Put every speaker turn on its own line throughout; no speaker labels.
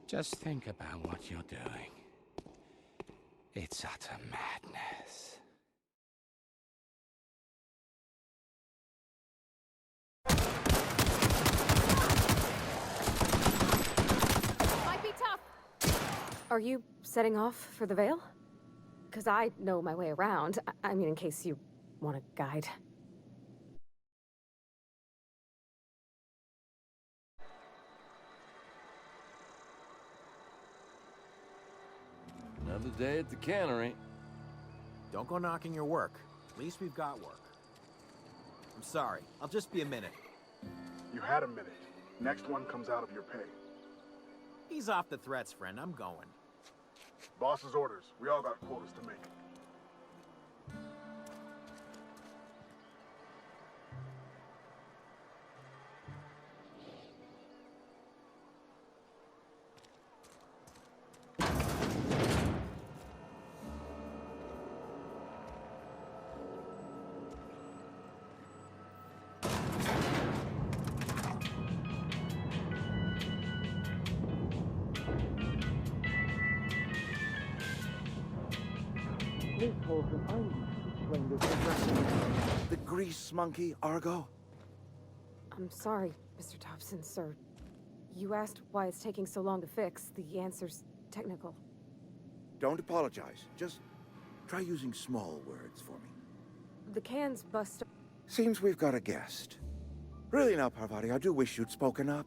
Just think about what you're doing. It's utter madness.
Might be tough. Are you setting off for the Vale? Because I know my way around. I mean, in case you want a guide.
Another day at the cannery.
Don't go knocking your work. At least we've got work. I'm sorry. I'll just be a minute.
You had a minute. Next one comes out of your pay.
Ease off the threats, friend. I'm going.
Boss's orders. We all got quotas to make.
The grease monkey, Argo?
I'm sorry, Mr. Thompson, sir. You asked why it's taking so long to fix. The answer's technical.
Don't apologize. Just try using small words for me.
The cans bust.
Seems we've got a guest. Really now, Parvati, I do wish you'd spoken up.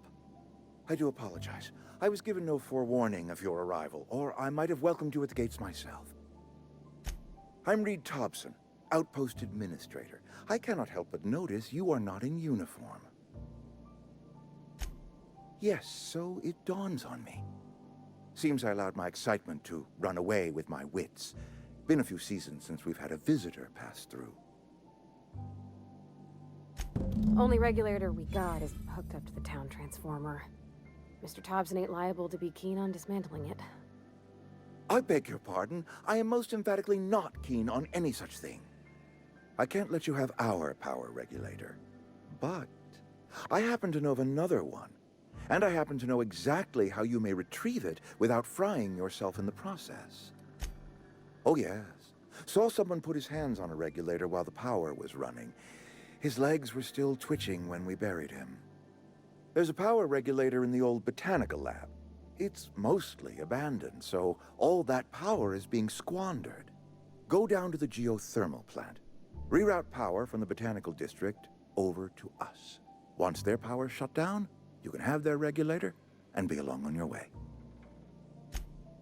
I do apologize. I was given no forewarning of your arrival, or I might have welcomed you at the gates myself. I'm Reed Thompson, Outpost Administrator. I cannot help but notice you are not in uniform. Yes, so it dawns on me. Seems I allowed my excitement to run away with my wits. Been a few seasons since we've had a visitor pass through.
Only regulator we got is hooked up to the town transformer. Mr. Thompson ain't liable to be keen on dismantling it.
I beg your pardon. I am most emphatically not keen on any such thing. I can't let you have our power regulator. But I happen to know of another one. And I happen to know exactly how you may retrieve it without frying yourself in the process. Oh yes. Saw someone put his hands on a regulator while the power was running. His legs were still twitching when we buried him. There's a power regulator in the old botanical lab. It's mostly abandoned, so all that power is being squandered. Go down to the geothermal plant. Reroute power from the botanical district over to us. Once their power's shut down, you can have their regulator and be along on your way.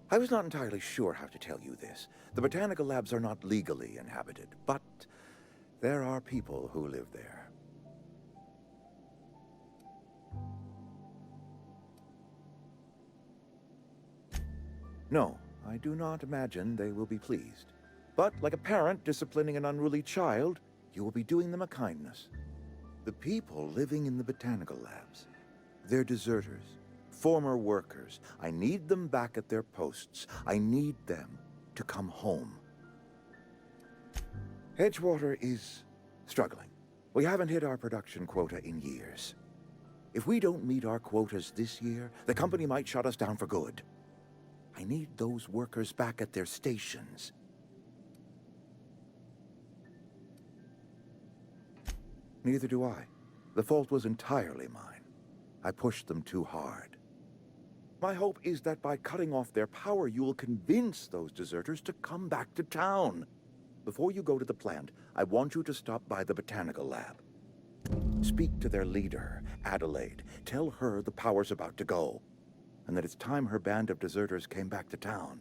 I was not entirely sure how to tell you this. The botanical labs are not legally inhabited, but there are people who live there. No, I do not imagine they will be pleased. But like a parent disciplining an unruly child, you will be doing them a kindness. The people living in the botanical labs, they're deserters, former workers. I need them back at their posts. I need them to come home. Edgewater is struggling. We haven't hit our production quota in years. If we don't meet our quotas this year, the company might shut us down for good. I need those workers back at their stations. Neither do I. The fault was entirely mine. I pushed them too hard. My hope is that by cutting off their power, you will convince those deserters to come back to town. Before you go to the plant, I want you to stop by the botanical lab. Speak to their leader, Adelaide. Tell her the power's about to go, and that it's time her band of deserters came back to town.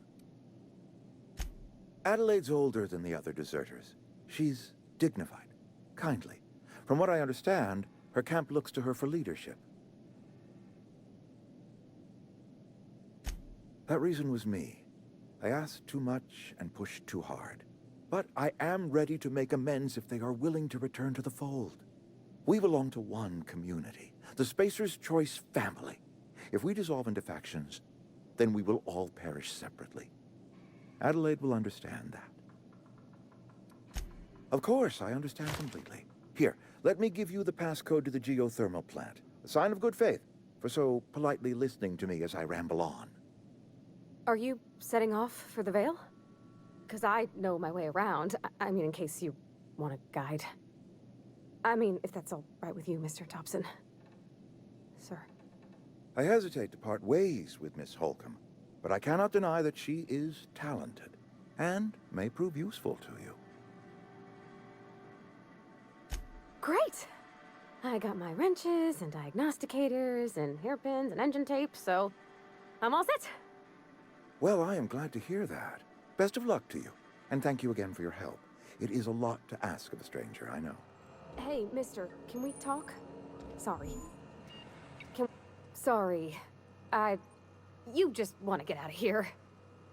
Adelaide's older than the other deserters. She's dignified, kindly. From what I understand, her camp looks to her for leadership. That reason was me. I asked too much and pushed too hard. But I am ready to make amends if they are willing to return to the fold. We belong to one community, the Spacer's Choice family. If we dissolve into factions, then we will all perish separately. Adelaide will understand that. Of course, I understand completely. Here, let me give you the passcode to the geothermal plant. A sign of good faith for so politely listening to me as I ramble on.
Are you setting off for the Vale? Because I know my way around. I mean, in case you want a guide. I mean, if that's all right with you, Mr. Thompson. Sir.
I hesitate to part ways with Miss Holcomb, but I cannot deny that she is talented, and may prove useful to you.
Great! I got my wrenches and diagnosticators and hairpins and engine tape, so I'm all set.
Well, I am glad to hear that. Best of luck to you, and thank you again for your help. It is a lot to ask of a stranger, I know.
Hey, mister, can we talk? Sorry. Sorry. You just want to get out of here.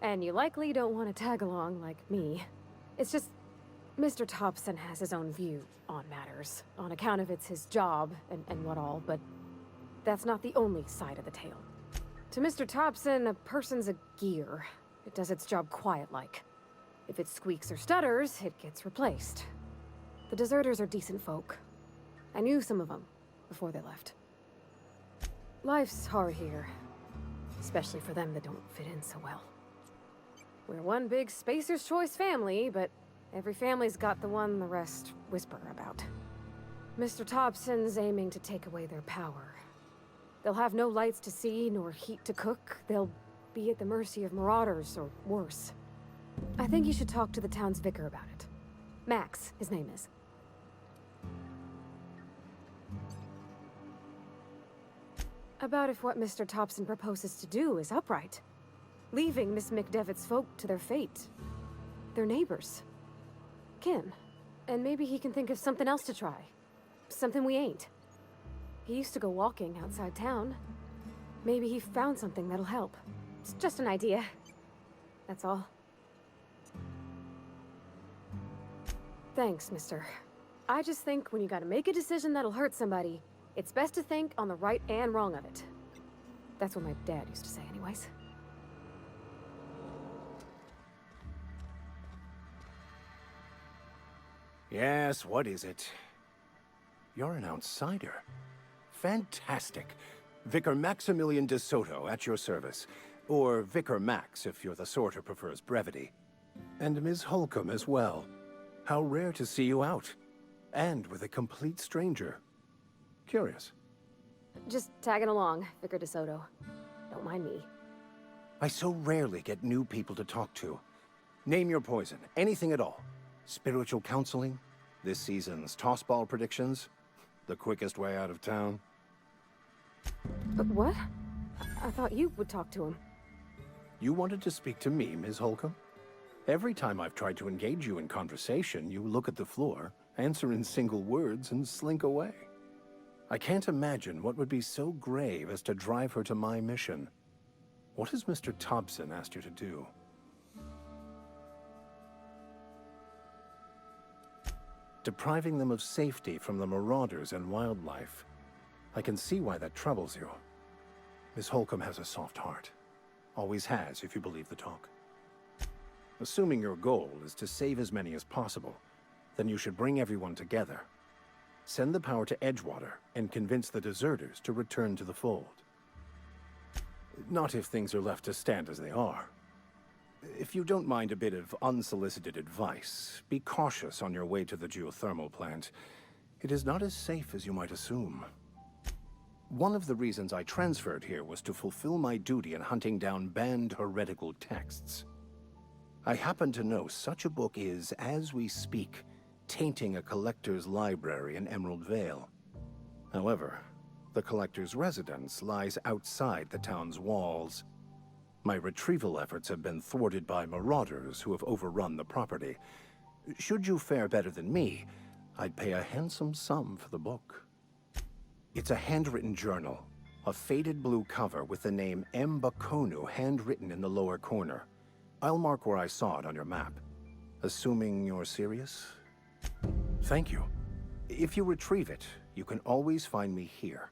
And you likely don't want to tag along like me. It's just, Mr. Thompson has his own view on matters, on account of it's his job and what all, but that's not the only side of the tale. To Mr. Thompson, a person's a gear. It does its job quiet-like. If it squeaks or stutters, it gets replaced. The deserters are decent folk. I knew some of them before they left. Life's hard here, especially for them that don't fit in so well. We're one big Spacer's Choice family, but every family's got the one the rest whisper about. Mr. Thompson's aiming to take away their power. They'll have no lights to see, nor heat to cook. They'll be at the mercy of marauders, or worse. I think you should talk to the town's vicar about it. Max, his name is. About if what Mr. Thompson proposes to do is upright. Leaving Miss McDevitt's folk to their fate. Their neighbors. Kin. And maybe he can think of something else to try. Something we ain't. He used to go walking outside town. Maybe he found something that'll help. It's just an idea. That's all. Thanks, mister. I just think when you gotta make a decision that'll hurt somebody, it's best to think on the right and wrong of it. That's what my dad used to say anyways.
Yes, what is it? You're an outsider. Fantastic. Vicar Maximilian de Soto at your service. Or Vicar Max, if you're the sort who prefers brevity. And Ms. Holcomb as well. How rare to see you out. And with a complete stranger. Curious.
Just tagging along, Vicar de Soto. Don't mind me.
I so rarely get new people to talk to. Name your poison, anything at all. Spiritual counseling, this season's tossball predictions, the quickest way out of town.
But what? I thought you would talk to him.
You wanted to speak to me, Ms. Holcomb? Every time I've tried to engage you in conversation, you look at the floor, answer in single words, and slink away. I can't imagine what would be so grave as to drive her to my mission. What has Mr. Thompson asked you to do? Depriving them of safety from the marauders and wildlife. I can see why that troubles you. Miss Holcomb has a soft heart. Always has, if you believe the talk. Assuming your goal is to save as many as possible, then you should bring everyone together. Send the power to Edgewater and convince the deserters to return to the fold. Not if things are left to stand as they are. If you don't mind a bit of unsolicited advice, be cautious on your way to the geothermal plant. It is not as safe as you might assume. One of the reasons I transferred here was to fulfill my duty in hunting down banned heretical texts. I happen to know such a book is, as we speak, tainting a collector's library in Emerald Vale. However, the collector's residence lies outside the town's walls. My retrieval efforts have been thwarted by marauders who have overrun the property. Should you fare better than me, I'd pay a handsome sum for the book. It's a handwritten journal, a faded blue cover with the name M. Bakonu handwritten in the lower corner. I'll mark where I saw it on your map. Assuming you're serious? Thank you. If you retrieve it, you can always find me here.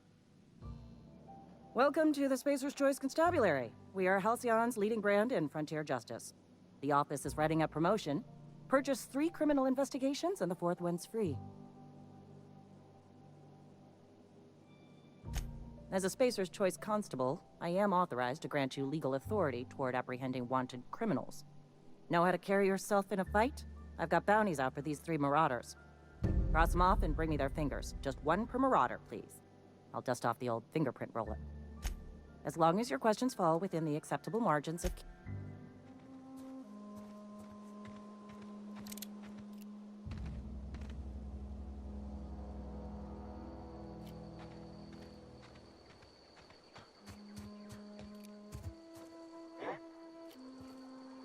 Welcome to the Spacer's Choice Constabulary. We are Halcyon's leading brand in frontier justice. The office is writing up promotion. Purchase 3 criminal investigations and the 4th one's free. As a Spacer's Choice Constable, I am authorized to grant you legal authority toward apprehending wanted criminals. Know how to carry yourself in a fight? I've got bounties out for these 3 marauders. Cross them off and bring me their fingers. Just 1 per marauder, please. I'll dust off the old fingerprint roller. As long as your questions fall within the acceptable margins of...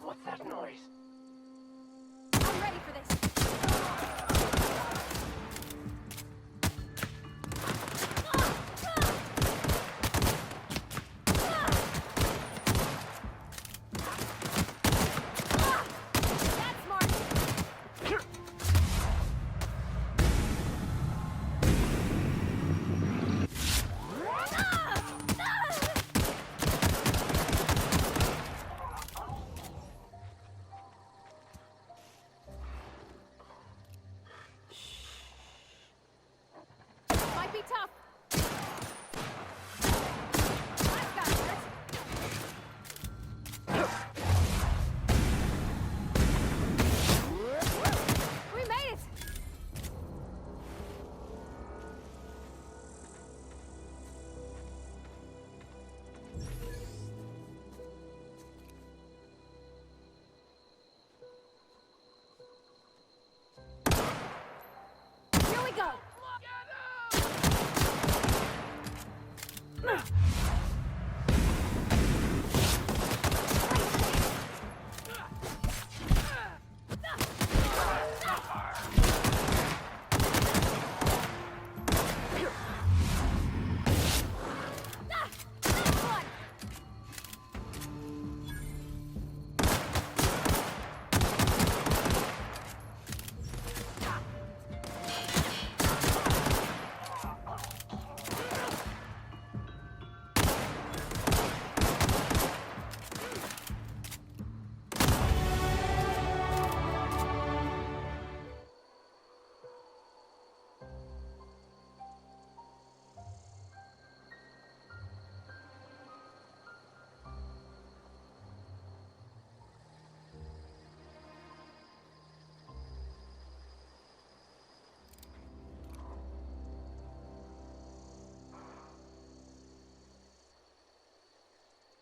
What's that noise?
I'm ready for this. That's smart. Might be tough. I've got this. We made it. Here we go.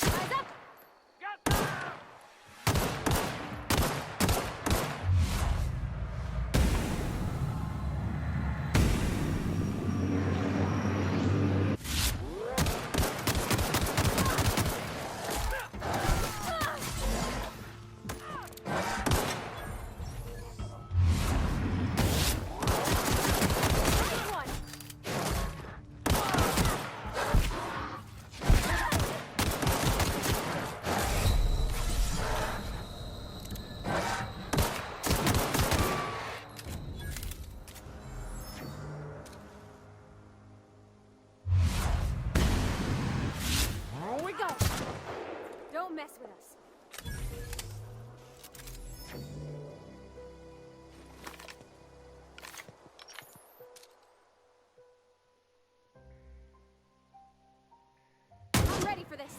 Eyes up. Nice one. Here we go. Don't mess with us. I'm ready for this.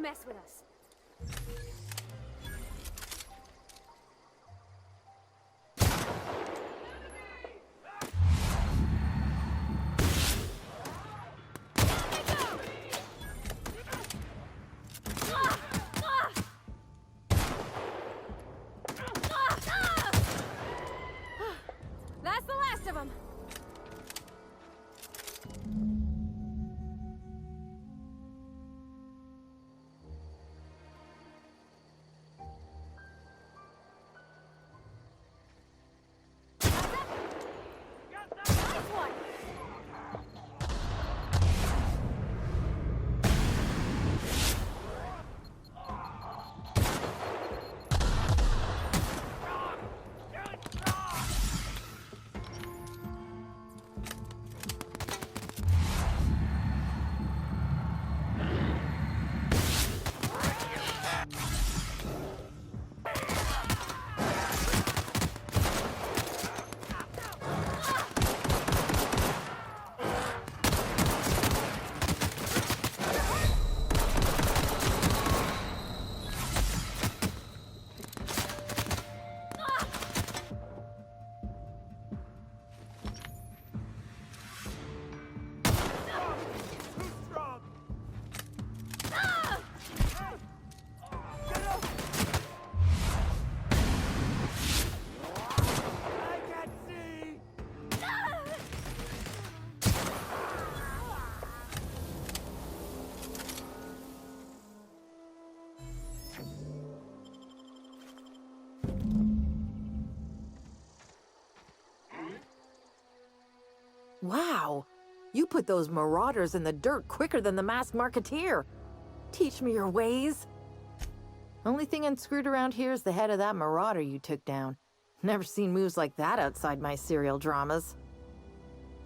mess with us. That's the last of them. Nice one.
Wow, you put those marauders in the dirt quicker than the masked marketeer. Teach me your ways. Only thing unscrewed around here is the head of that marauder you took down. Never seen moves like that outside my serial dramas.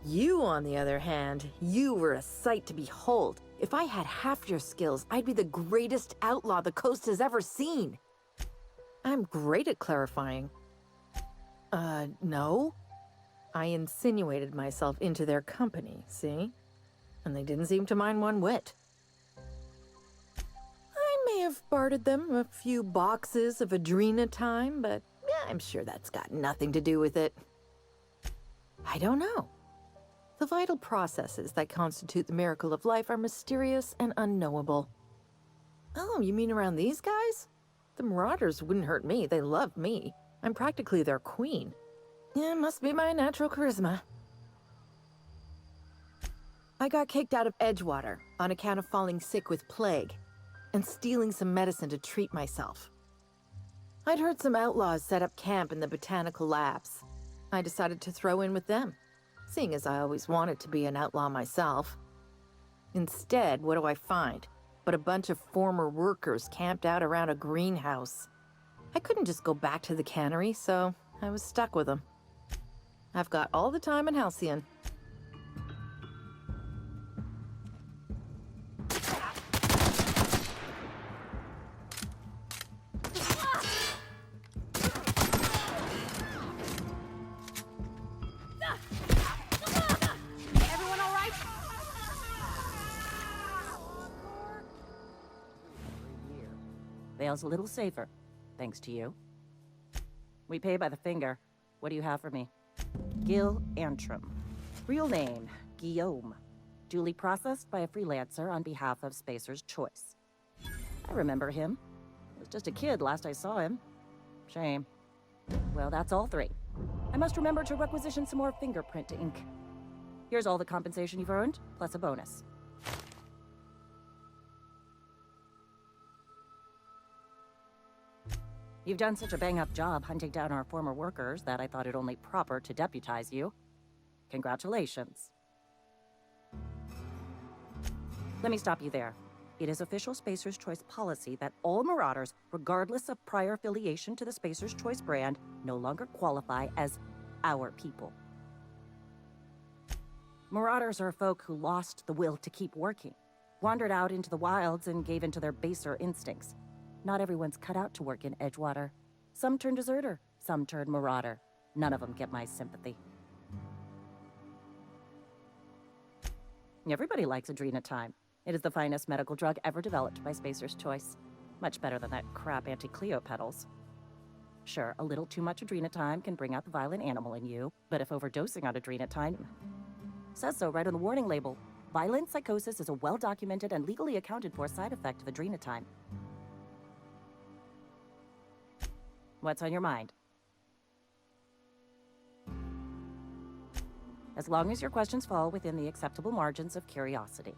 You, on the other hand, you were a sight to behold. If I had half your skills, I'd be the greatest outlaw the coast has ever seen. I'm great at clarifying. No? I insinuated myself into their company, see? And they didn't seem to mind one whit. I may have bartered them a few boxes of Adrena time, but I'm sure that's got nothing to do with it. I don't know. The vital processes that constitute the miracle of life are mysterious and unknowable. Oh, you mean around these guys? The Marauders wouldn't hurt me. They love me. I'm practically their queen. Yeah, must be my natural charisma. I got kicked out of Edgewater on account of falling sick with plague and stealing some medicine to treat myself. I'd heard some outlaws set up camp in the botanical labs. I decided to throw in with them, seeing as I always wanted to be an outlaw myself. Instead, what do I find but a bunch of former workers camped out around a greenhouse? I couldn't just go back to the cannery, so I was stuck with them. I've got all the time in Halcyon.
Everyone all right?
Vale's a little safer, thanks to you. We pay by the finger. What do you have for me? Gil Antrim. Real name, Guillaume. Duly processed by a freelancer on behalf of Spacer's Choice. I remember him. I was just a kid last I saw him. Shame. Well, that's all three. I must remember to requisition some more fingerprint ink. Here's all the compensation you've earned, plus a bonus. You've done such a bang-up job hunting down our former workers that I thought it only proper to deputize you. Congratulations. Let me stop you there. It is official Spacer's Choice policy that all Marauders, regardless of prior affiliation to the Spacer's Choice brand, no longer qualify as our people. Marauders are folk who lost the will to keep working, wandered out into the wilds and gave into their baser instincts. Not everyone's cut out to work in Edgewater. Some turn deserter, some turn marauder. None of them get my sympathy. Everybody likes Adrena time. It is the finest medical drug ever developed by Spacer's Choice. Much better than that crap anti-Cleo pedals. Sure, a little too much adrenatime can bring out the violent animal in you, but if overdosing on adrenatime... Says so right on the warning label. Violent psychosis is a well-documented and legally accounted for side effect of adrenatime. What's on your mind? As long as your questions fall within the acceptable margins of curiosity.